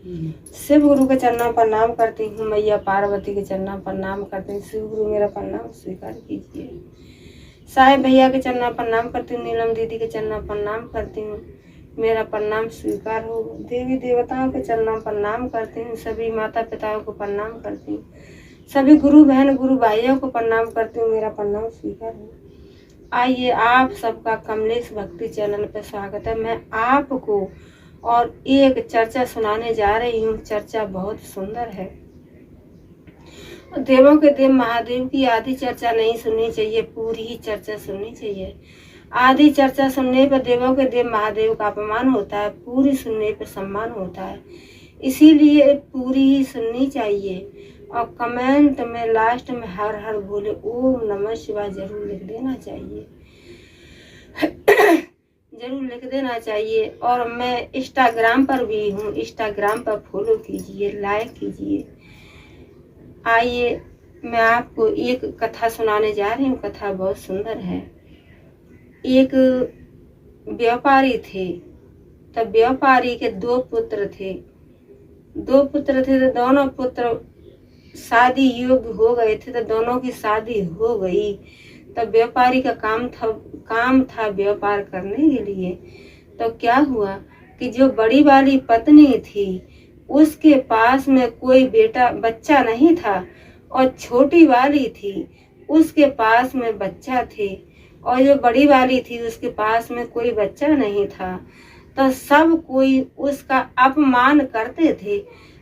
शिव गुरु के चरणों पर नाम करती हूँ, मैया पार्वती के चरणों पर नाम करती हूँ। शिव गुरु मेरा प्रणाम स्वीकार कीजिए। साहेब भैया के चरणों पर नाम करती हूँ, नीलम दीदी के चरणों पर नाम करती हूँ, मेरा प्रणाम स्वीकार हो। देवी देवताओं के चरणों पर नाम करती हूँ, सभी माता पिताओं को प्रणाम करती हूँ, सभी गुरु बहन गुरु भाइयों को प्रणाम करती हूँ, मेरा प्रणाम स्वीकार हो। आइए, आप सबका कमलेश भक्ति चैनल पर स्वागत है। मैं आपको और एक चर्चा सुनाने जा रही हूँ। चर्चा बहुत सुंदर है। देवों के देव महादेव की आधी चर्चा नहीं सुननी चाहिए, पूरी ही चर्चा सुननी चाहिए। आधी चर्चा सुनने पर देवों के देव महादेव का अपमान होता है, पूरी सुनने पर सम्मान होता है। इसीलिए पूरी ही सुननी चाहिए। और कमेंट में लास्ट में हर हर बोले ओम नमः शिवाय जरूर लिख देना चाहिए। जरूर लिख देना चाहिए। और मैं इंस्टाग्राम पर भी हूँ, इंस्टाग्राम पर फॉलो कीजिए, लाइक कीजिए। आइए, मैं आपको एक कथा सुनाने जा रही हूँ। कथा बहुत सुंदर है। एक व्यापारी थे। तब व्यापारी के दो पुत्र थे। तो दोनों पुत्र शादी योग्य हो गए थे। तो दोनों की शादी हो गई। तब व्यापारी का काम था व्यापार करने के लिए। तो क्या हुआ कि जो बड़ी वाली पत्नी थी उसके पास में कोई बच्चा नहीं था, और छोटी वाली थी उसके पास में बच्चा थे, और जो बड़ी वाली थी उसके पास में कोई बच्चा नहीं था। तो सब कोई उसका अपमान करते थे।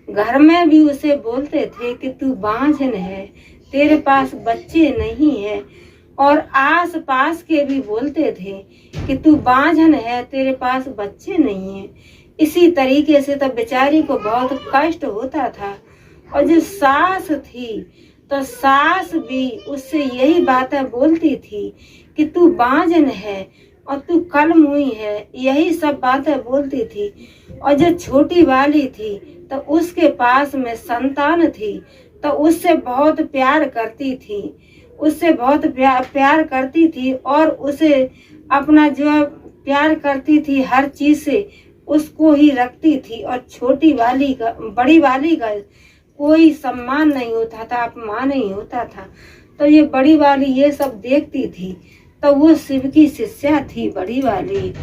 घर में भी उसे बोलते थे कि तू बांझन है, तेरे पास बच्चे नहीं है। और आस पास के भी बोलते थे कि तू बांझन है, तेरे पास बच्चे नहीं है। इसी तरीके से तब बेचारी को बहुत कष्ट होता था। और जो सास थी तो सास भी उससे यही बातें बोलती थी कि तू बांझन है और तू कलमुई है, यही सब बातें बोलती थी। और जो छोटी वाली थी तो उसके पास में संतान थी, तो उससे बहुत प्यार करती थी, उससे बहुत प्यार करती थी। और उसे अपना जो प्यार करती थी हर चीज से उसको ही रखती थी। और बड़ी वाली का कोई सम्मान नहीं होता था, अपमान नहीं होता था। तो ये बड़ी वाली ये सब देखती थी। तो वो शिव की शिष्या थी बड़ी वाली।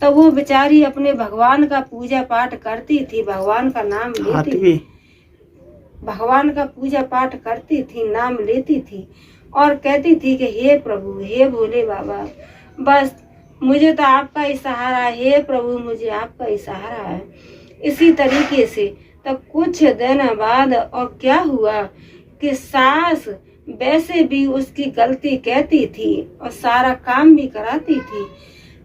तो वो बेचारी अपने भगवान का पूजा पाठ करती थी, भगवान का नाम लेती थी, भगवान का पूजा पाठ करती थी, नाम लेती थी। और कहती थी कि हे प्रभु, हे भोले बाबा, बस मुझे तो आपका ही सहारा है, हे प्रभु मुझे आपका ही सहारा है। इसी तरीके से तब कुछ दिन बाद और क्या हुआ कि सास वैसे भी उसकी गलती कहती थी और सारा काम भी कराती थी।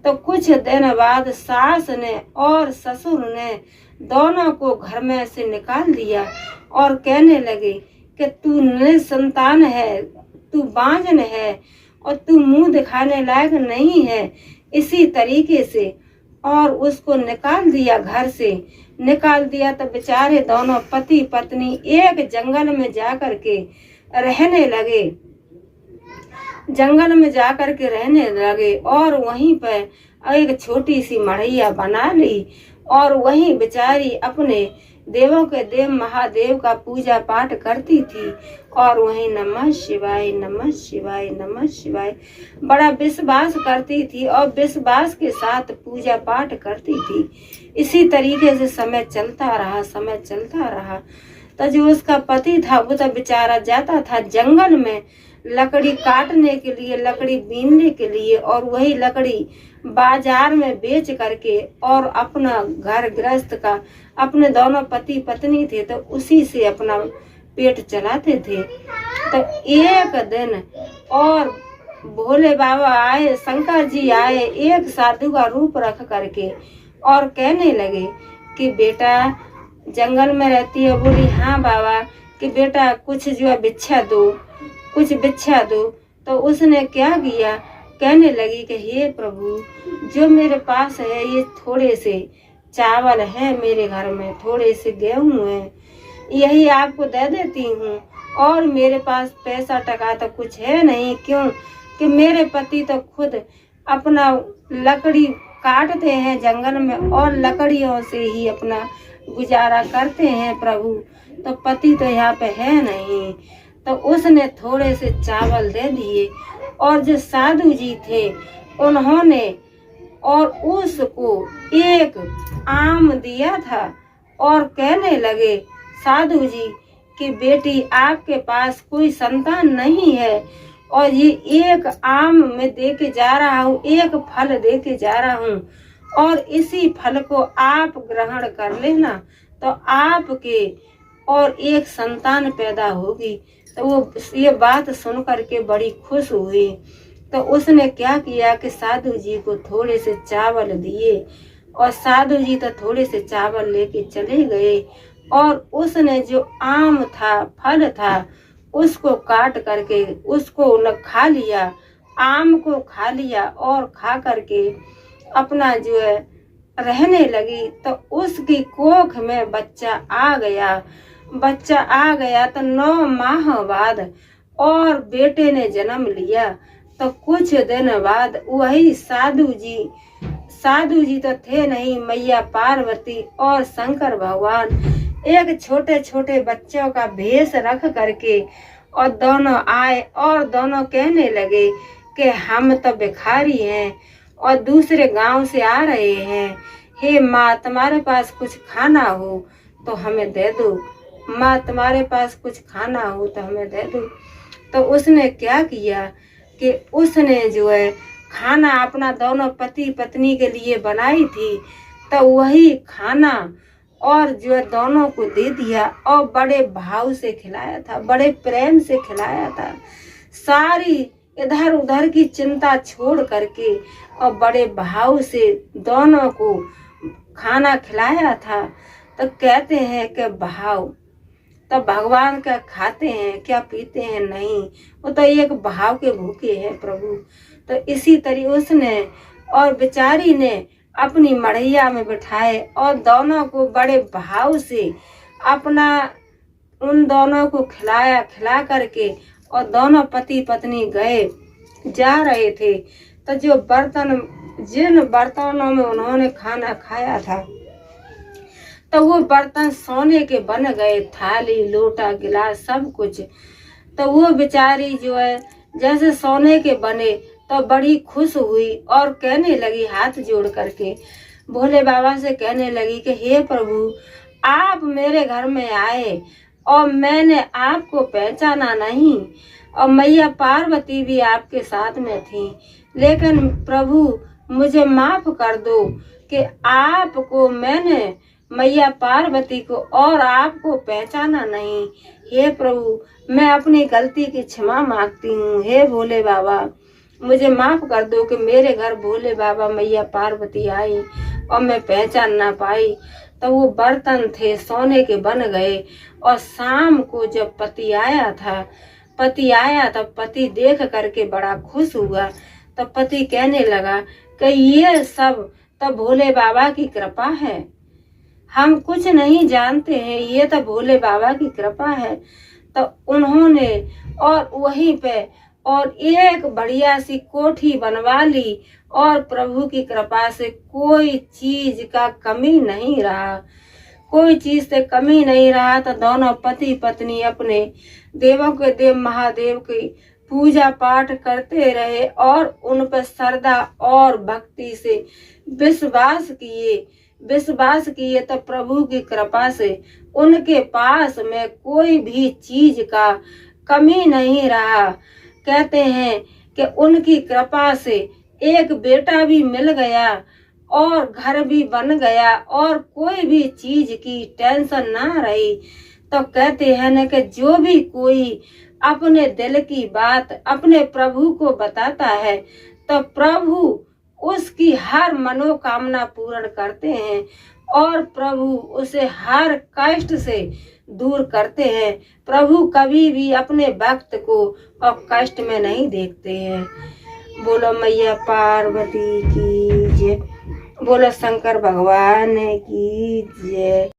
तो कुछ दिन बाद सास ने और ससुर ने दोनों को घर में से निकाल दिया और कहने लगे कि तू निसंतान है, तू बांझन है और तू मुंह दिखाने लायक नहीं है। इसी तरीके से और उसको निकाल दिया, घर से निकाल दिया। तो बेचारे दोनों पति पत्नी एक जंगल में जाकर के रहने लगे, जंगल में जाकर के रहने लगे। और वहीं पर एक छोटी सी मढ़ैया बना ली और वहीं बेचारी अपने देवों के देव महादेव का पूजा पाठ करती थी। और वहीं नमः शिवाय नमः शिवाय नमः शिवाय बड़ा विश्वास करती थी और विश्वास के साथ पूजा पाठ करती थी। इसी तरीके से समय चलता रहा। तो जो उसका पति था वो तो बेचारा जाता था जंगल में लकड़ी काटने के लिए, लकड़ी बीनने के लिए, और वही लकड़ी बाजार में बेच करके और अपना घर गृहस्थ का, अपने दोनों पति पत्नी थे तो उसी से अपना पेट चलाते थे। तो एक दिन और भोले बाबा आए, शंकर जी आए एक साधु का रूप रख करके और कहने लगे कि बेटा जंगल में रहती है। बोली हाँ बाबा, कि बेटा कुछ जो भिक्षा दो, कुछ भिक्षा दो। तो उसने क्या किया, कहने लगी कि हे प्रभु, जो मेरे पास है ये थोड़े से चावल है, मेरे घर में थोड़े से गेहूं है, यही आपको दे देती हूँ। और मेरे पास पैसा टका तो कुछ है नहीं, क्यों कि मेरे पति तो खुद अपना लकड़ी काटते हैं जंगल में और लकड़ियों से ही अपना गुजारा करते हैं प्रभु, तो पति तो यहाँ पे है नहीं। तो उसने थोड़े से चावल दे दिए और जो साधु जी थे उन्होंने और उसको एक आम दिया था और कहने लगे साधु जी कि बेटी आपके पास कोई संतान नहीं है और ये एक आम मैं दे के जा रहा हूँ, एक फल दे के जा रहा हूँ और इसी फल को आप ग्रहण कर लेना तो आपके और एक संतान पैदा होगी। तो वो ये बात सुन करके बड़ी खुश हुई। तो उसने क्या किया कि साधु जी को थोड़े से चावल दिए और साधु जी तो थोड़े से चावल लेके चले गए और उसने जो आम था, फल था, उसको काट करके उसको न खा लिया, आम को खा लिया और खा करके अपना जो है रहने लगी। तो उसकी कोख में बच्चा आ गया तो 9 माह बाद और बेटे ने जन्म लिया। तो कुछ दिन बाद वही साधु जी तो थे नहीं, मैया पार्वती और शंकर भगवान एक छोटे छोटे बच्चों का भेष रख करके और दोनों आए और दोनों कहने लगे कि हम तो भिखारी हैं और दूसरे गांव से आ रहे हैं, हे माँ तुम्हारे पास कुछ खाना हो तो हमें दे दो, माँ तुम्हारे पास कुछ खाना हो तो हमें दे दो। तो उसने क्या किया कि उसने जो है खाना अपना दोनों पति पत्नी के लिए बनाई थी, तो वही खाना और जो है दोनों को दे दिया और बड़े भाव से खिलाया था, बड़े प्रेम से खिलाया था। सारी इधर उधर की चिंता छोड़ करके और बड़े भाव से दोनों को खाना खिलाया था। तो कहते हैं कि भाव तब भगवान क्या खाते हैं क्या पीते हैं नहीं, वो तो एक भाव के भूखे हैं प्रभु। तो इसी तरह उसने और बेचारी ने अपनी मढ़ैया में बिठाए और दोनों को बड़े भाव से अपना उन दोनों को खिला करके और दोनों पति पत्नी गए जा रहे थे। तो जो जिन बर्तनों में उन्होंने खाना खाया था तो वो बर्तन सोने के बन गए, थाली लोटा गिलास सब कुछ। तो वो बेचारी जो है जैसे सोने के बने तो बड़ी खुश हुई और कहने लगी हाथ जोड़ करके भोले बाबा से कहने लगी कि हे प्रभु आप मेरे घर में आए और मैंने आपको पहचाना नहीं और मैया पार्वती भी आपके साथ में थी, लेकिन प्रभु मुझे माफ कर दो कि आपको मैंने मैया पार्वती को और आपको पहचाना नहीं। हे प्रभु मैं अपनी गलती की क्षमा मांगती हूँ, हे भोले बाबा मुझे माफ कर दो कि मेरे घर भोले बाबा मैया पार्वती आई और मैं पहचान ना पाई। तो वो बर्तन थे सोने के बन गए और शाम को जब पति आया था पति देख करके बड़ा खुश हुआ। तो पति कहने लगा कि ये सब तो भोले बाबा की कृपा है, हम कुछ नहीं जानते हैं, ये तो भोले बाबा की कृपा है। तो उन्होंने और वहीं पे और एक बढ़िया सी कोठी बनवा ली और प्रभु की कृपा से कोई चीज का कमी नहीं रहा, कोई चीज से कमी नहीं रहा। तो दोनों पति पत्नी अपने देवों के देव महादेव की पूजा पाठ करते रहे और उन पर श्रद्धा और भक्ति से विश्वास किए। तो प्रभु की कृपा से उनके पास में कोई भी चीज का कमी नहीं रहा। कहते हैं कि उनकी कृपा से एक बेटा भी मिल गया और घर भी बन गया और कोई भी चीज की टेंशन ना रही। तो कहते हैं न कि जो भी कोई अपने दिल की बात अपने प्रभु को बताता है तो प्रभु उसकी हर मनोकामना पूर्ण करते हैं और प्रभु उसे हर कष्ट से दूर करते हैं। प्रभु कभी भी अपने भक्त को और कष्ट में नहीं देखते हैं। बोलो मैया पार्वती की जय, बोलो शंकर भगवान की जय।